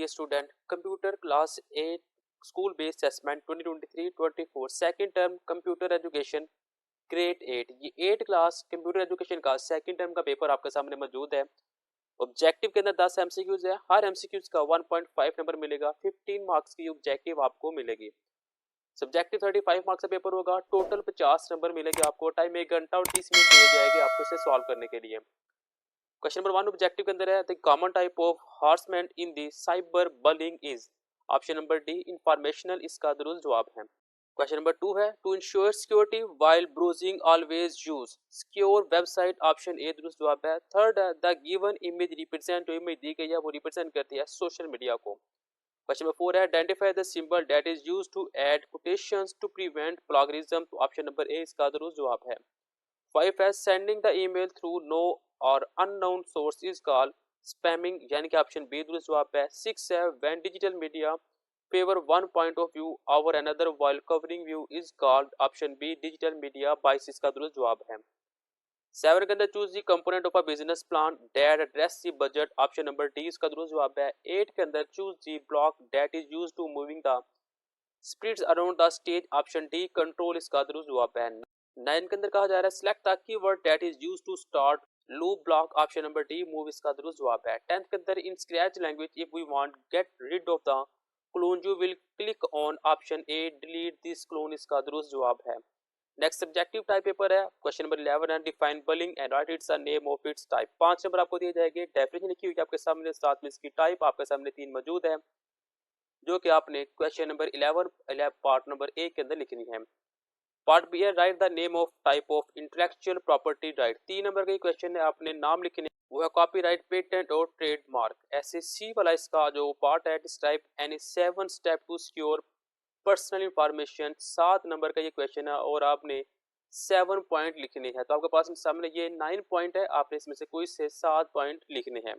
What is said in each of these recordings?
student, computer class 8 school based assessment 2023-24 second term computer education grade 8 ये 8 class computer education का second term का paper आपके सामने मौजूद है। ऑब्जेक्टिव के अंदर 10 एमसीक्यूज है, हर एमसीक्यूज का 1.5 नंबर मिलेगा, 15 मार्क्स की ऑब्जेक्टिव आपको मिलेगी। सब्जेक्टिव 35 मार्क्स का पेपर होगा, टोटल 50 नंबर मिलेंगे आपको। टाइम 1 घंटा और 30 मिनट दिए जाएंगे आपको इसे सॉल्व करने के लिए। क्वेश्चन नंबर 1 ऑब्जेक्टिव के अंदर है the common type of harassment in the cyber bullying is option number D informational, इसका दुरुस्त जवाब है। क्वेश्चन नंबर 2 है to ensure security while browsing always use secure website, option A दुरुस्त जवाब है। थर्ड है द गिवन इमेज रिप्रेजेंट, जो इमेज दी गई है वो रिप्रेजेंट करती है सोशल मीडिया को। क्वेश्चन नंबर 4 है identify the symbol that is used to add quotations to prevent plagiarism, तो ऑप्शन नंबर ए इसका दुरुस्त जवाब है। 5 है sending the email through known or unknown source is called spamming, यानी कि ऑप्शन बी दुरुस्त जवाब है। 6 है when digital media favour one point of view over another while covering view is called, option B digital media bias, इसका दुरुस्त जवाब है। 7 के अंदर choose the component of a business plan that address the budget, option number D इसका दुरुस्त जवाब है। 8 के अंदर choose the block that is used to moving the sprites around the stage, option D control, इसका दुरुस्त जवाब है। 9 के अंदर कहा जा रहा है select the keyword that is used to start loop block, option number D move, इसका दुरुस्त जवाब है। 10th के अंदर in scratch language if we want get rid of the clone you will click on, option A delete this clone, इसका दुरुस्त जवाब है। नेक्स्ट सब्जेक्टिव टाइप पेपर है। क्वेश्चन नंबर 11 है define bullying and write its the name of its type. 5 number आपको दिए जाएंगे। Definition लिखी हुई है आपके सामने, साथ में इसकी टाइप आपके सामने 3 मौजूद है, जो कि आपने question number 11 part number A के अंदर लिखनी है। पार्ट बी है right the name of type of intellectual property right. 3 number का क्वेश्चन है, आपने नाम लिखने वो है कॉपीराइट, पेटेंट और ट्रेडमार्क। ऐसे सी वाला इसका जो पार्ट है describe any 7 step to secure personal information. 7 number का ये क्वेश्चन है और आपने 7 पॉइंट लिखने हैं। तो आपके पास सामने ये 9 पॉइंट है, आपने इसमें से कोई से 7 पॉइंट लिखने हैं।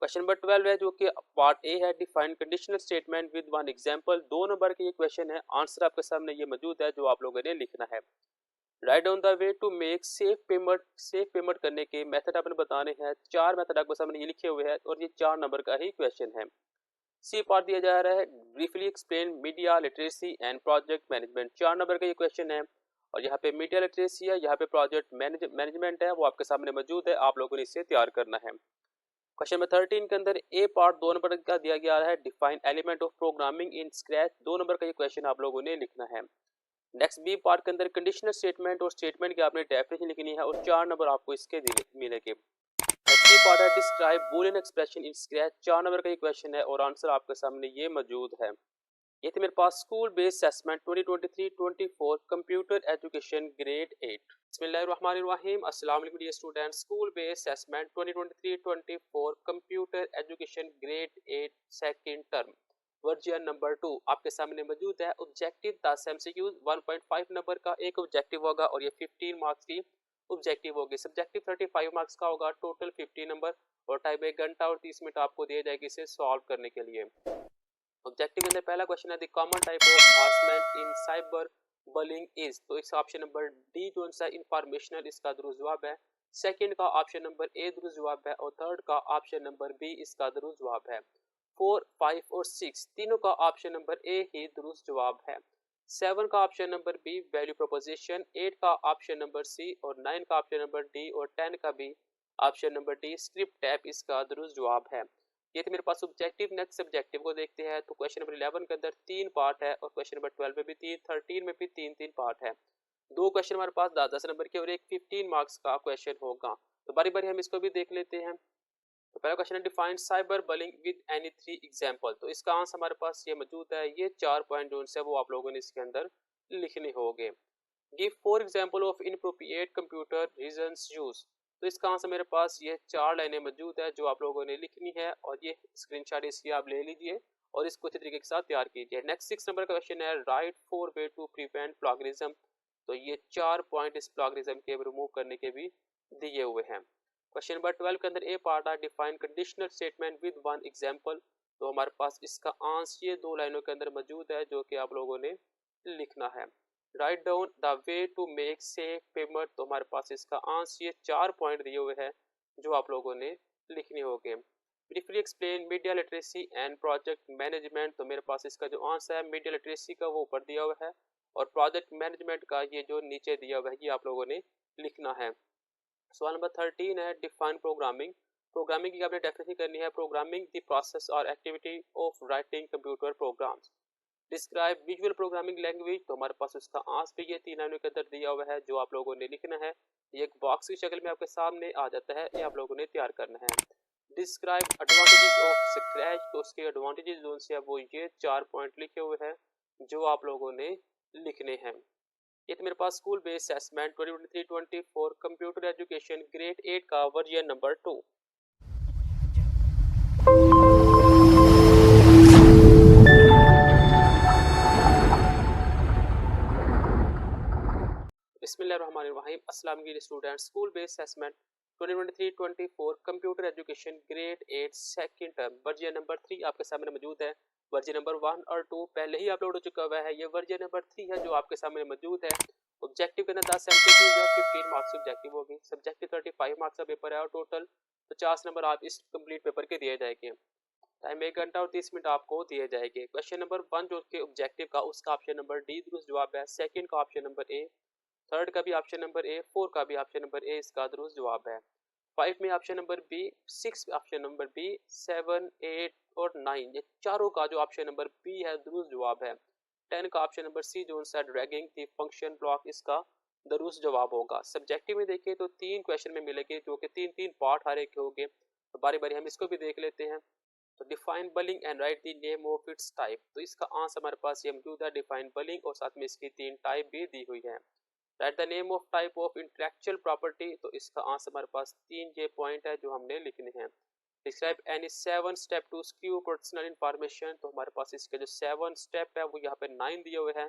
क्वेश्चन नंबर 12 है जो कि पार्ट ए है define conditional statement with one example. 2 number के ये क्वेश्चन है, आंसर आपके सामने ये मौजूद है जो आप लोगों ने लिखना है। Write down the way to make safe payment करने के मेथड आपने बताने हैं। 4 मेथड आपके सामने ये लिखे हुए हैं और ये 4 नंबर का ही क्वेश्चन है। सी पार्ट दिया जा रहा है briefly explain media literacy and project management. 4 number का ये क्वेश्चन है और यहाँ पे मीडिया लिटरेसी है, यहाँ पे प्रोजेक्ट मैनेजमेंट है, वो आपके सामने मौजूद है, आप लोगों ने इसे तैयार करना है। क्वेश्चन नंबर 13 के अंदर ए पार्ट 2 नंबर का दिया गया है define element of programming in scratch. 2 number का ये क्वेश्चन आप लोगों ने लिखना है। नेक्स्ट बी पार्ट के अंदर कंडीशनल स्टेटमेंट और स्टेटमेंट की आपने डेफिनेशन लिखनी है और 4 नंबर आपको इसके मिलेंगे। सी पार्ट है describe Boolean expression in scratch. 4 number का ये क्वेश्चन है और आंसर आपके सामने ये मौजूद है। ये थे मेरे पास school based assessment 2023-24 computer education grade 8। बिस्मिल्लाहिर्रहमानिर्रहीम, अस्सलाम वालेकुम dear students. School based assessment 2023-24 computer education grade 8 second term version number 2 आपके सामने मौजूद है। ऑब्जेक्टिव 10 एमसीक्यूज 1.5 नंबर का एक ऑब्जेक्टिव होगा और ये 15 मार्क्स की ऑब्जेक्टिव होगी। सब्जेक्टिव 35 मार्क्स का होगा, टोटल 50 नंबर और टाइम 1 घंटा और 30 मिनट आपको दिए जाएगी इसे सॉल्व करने के लिए। ऑब्जेक्टिव के अंदर पहला क्वेश्चन है the common type of harassment in cyber bullying is, तो इसका ऑप्शन नंबर डी जो है इंफॉर्मेशनल, इसका दुरुस्त जवाब है। सेकंड का ऑप्शन नंबर ए दुरुस्त जवाब है और थर्ड का ऑप्शन नंबर बी इसका दुरुस्त जवाब है। 4, 5 और 6 तीनों का ऑप्शन नंबर ए ही दुरुस्त जवाब है। 7 का option number B value proposition, 8 का ऑप्शन नंबर सी और 9 का ऑप्शन नंबर डी और 10 का भी option number D script tap इसका दुरुस्त जवाब है। ये थे मेरे पास ऑब्जेक्टिव। नेक्स्ट सब्जेक्टिव को देखते हैं तो क्वेश्चन नंबर 11 के अंदर 3 पार्ट है और क्वेश्चन नंबर 12 में भी 3, 13 में भी 3 पार्ट है। 2 क्वेश्चन हमारे पास 10 नंबर के और एक 15 मार्क्स का क्वेश्चन होगा। तो बारी बारी हम इसको भी देख लेते हैं। तो पहला क्वेश्चन है define cyber bullying with any 3 example. तो इसका आंसर हमारे पास ये मौजूद है। ये 4 पॉइंट जो है वो आप लोगों ने इसके अंदर लिखने होंगे। Give 4 example of inappropriate computer reasons use. तो इसका आंसर मेरे पास ये 4 लाइनें मौजूद है जो आप लोगों ने लिखनी है और ये स्क्रीनशॉट इसकी आप ले लीजिए और इसको अच्छे तरीके के साथ तैयार कीजिए। नेक्स्ट 6 नंबर का क्वेश्चन है write 4 way to prevent plagiarism. तो ये 4 पॉइंट इस प्लैगियरिज्म के रिमूव करने के भी दिए हुए हैं। क्वेश्चन नंबर 12 के अंदर ए पार्ट है define conditional statement with one example. तो हमारे पास इसका आंसर ये 2 लाइनों के अंदर मौजूद है जो कि आप लोगों ने लिखना है। Write down the way to make safe payment. तो हमारे पास इसका आंसर ये 4 पॉइंट दिए हुए हैं जो आप लोगों ने लिखने होंगे। Briefly explain media literacy and project management. तो मेरे पास इसका जो आंसर है मीडिया लिटरेसी का वो ऊपर दिया हुआ है और प्रोजेक्ट मैनेजमेंट का ये जो नीचे दिया हुआ है ये आप लोगों ने लिखना है। सवाल नंबर 13 है डिफाइन प्रोग्रामिंग। प्रोग्रामिंग की आपने डेफिनेशन करनी है। प्रोग्रामिंग द प्रोसेस और activity of writing computer programs. Describe visual programming language. तो हमारे पास उसका आंसर भी ये 3 लाइनों के अंदर दिया हुआ है जो आप लोगों ने लिखना है। ये एक बॉक्स की शक्ल में आपके सामने आ जाता है, ये आप लोगों ने तैयार करना है। Describe advantages of scratch. तो उसके एडवांटेजेस जो से वो ये 4 पॉइंट लिखे हुए हैं जो आप लोगों ने लिखने हैं। ये तो मेरे पास school based assessment 2023-24 computer education grade 8 का वर्जन नंबर 2। बिस्मिल्लाहिर्रहमानिर्रहीम। अस्सलाम वालेकुम students. School based assessment 2023-24 computer education grade 8 second term version number 3 आपके सामने मौजूद है। वर्जन नंबर 1 और 2 पहले ही अपलोड हो चुका हुआ है। ये वर्जन नंबर 3 है जो आपके सामने मौजूद है। ऑब्जेक्टिव के अंदर 10 एमसीक्यूज है, 15 मार्क्स ऑब्जेक्टिव होगी। सब्जेक्टिव 35 मार्क्स का पेपर है और टोटल 50 नंबर आप इस कंप्लीट पेपर के दिए जाएंगे। टाइम 1 घंटा और 30 मिनट आपको दिए जाएंगे। क्वेश्चन नंबर 1 जो के ऑब्जेक्टिव का उसका ऑप्शन नंबर डी दुरुस्त जवाब है। सेकंड का ऑप्शन नंबर ए, थर्ड का भी ऑप्शन नंबर ए, 4 का भी ऑप्शन नंबर ए इसका दुरुस्त जवाब है। 5 में option number B, 6 option number B, 7, 8 और 9 ये चारों का जो ऑप्शन नंबर बी है दुरुस्त जवाब है। 10 का ऑप्शन नंबर सी जो सा ड्रैगिंग द फंक्शन ब्लॉक इसका दुरुस्त जवाब होगा। सब्जेक्टिव में देखिए तो 3 क्वेश्चन में मिलेंगे जो कि 3 पार्ट हर एक के होंगे। तो बारी बारी हम इसको भी देख लेते हैं। तो define bullying and write the name of its type. तो इसका आंसर हमारे पास ये मौजूद है डिफाइन बलिंग और साथ में इसकी 3 टाइप भी दी हुई है। Right the name of type of intellectual property. तो इसका आंसर हमारे पास 3 ये पॉइंट है जो हमने लिखने हैं। Describe any 7 step to secure personal information. तो हमारे पास इसके जो 7 स्टेप है वो यहाँ पे 9 दिए हुए हैं।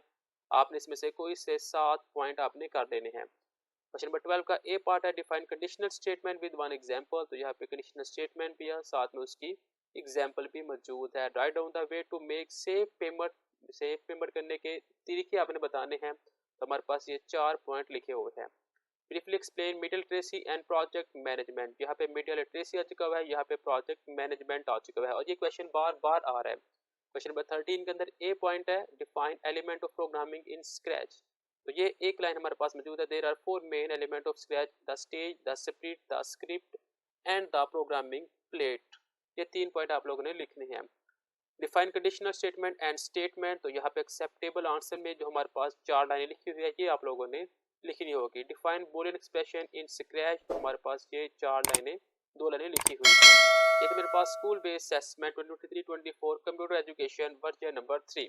आपने इसमें से कोई से 7 पॉइंट आपने कर देने हैं। क्वेश्चन नंबर 12 का ए पार्ट है define conditional statement with one example. तो यहाँ पे कंडीशनल स्टेटमेंट भी है साथ में उसकी एग्जांपल भी मौजूद है। Write down the way to make safe payment करने के तरीके आपने बताने हैं। तो हमारे पास ये 4 पॉइंट लिखे हुए हैं। Briefly explain media literacy and project management. यहाँ पे मीडिया लिटरेसी आ चुका हुआ है, यहाँ पे प्रोजेक्ट मैनेजमेंट आ चुका है और ये क्वेश्चन बार बार आ रहा है। क्वेश्चन नंबर 13 के अंदर ए पॉइंट है define element of programming in Scratch. तो ये एक लाइन हमारे पास मौजूद है। There are 4 main element of Scratch, the stage, the split, the script and the programming plate. ये 3 पॉइंट आप लोगों ने लिखने हैं। Define conditional statement and statement. तो यहाँ पे एक्सेप्टेबल आंसर में जो हमारे पास 4 लाइनें लिखी हुई है ये आप लोगों ने लिखनी होगी। Define Boolean expression in Scratch. तो हमारे पास ये 4 लाइनें 2 लाइनें लिखी हुई है। ये तो मेरे पास school based assessment 2023-24 computer education version number 3।